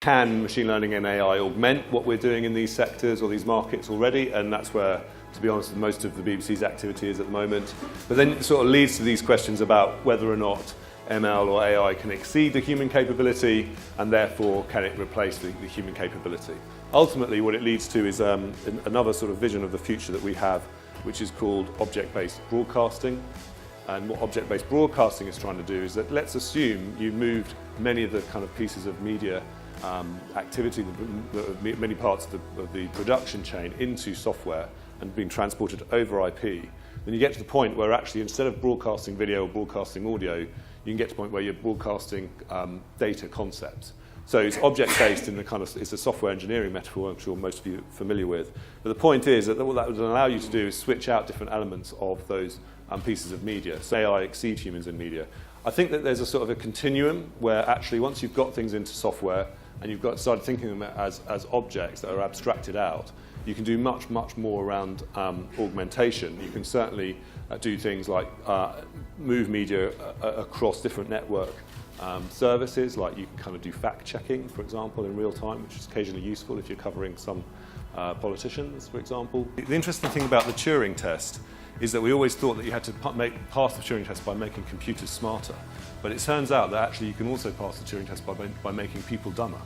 Can machine learning and AI augment what we're doing in these sectors or these markets already? And that's where, to be honest, most of the BBC's activity is at the moment. But then it sort of leads to these questions about whether or not ML or AI can exceed the human capability, and therefore can it replace the human capability. Ultimately, what it leads to is another sort of vision of the future that we have, which is called object-based broadcasting. And what object-based broadcasting is trying to do is that, let's assume you moved many of the kind of pieces of media activity, many parts of the production chain into software and being transported over IP. Then you get to the point where actually, instead of broadcasting video or broadcasting audio, you can get to the point where you're broadcasting data concepts. So it's object-based in the kind of, it's a software engineering metaphor I'm sure most of you are familiar with. But the point is that what that would allow you to do is switch out different elements of those pieces of media. So AI exceed humans in media. I think that there's a sort of a continuum where actually once you've got things into software and you've started thinking of them as objects that are abstracted out, you can do much, much more around augmentation. You can certainly do things like move media across different network services, like you can kind of do fact-checking, for example, in real time, which is occasionally useful if you're covering some politicians, for example. The interesting thing about the Turing test is that we always thought that you had to pass the Turing test by making computers smarter. But it turns out that actually you can also pass the Turing test by making people dumber.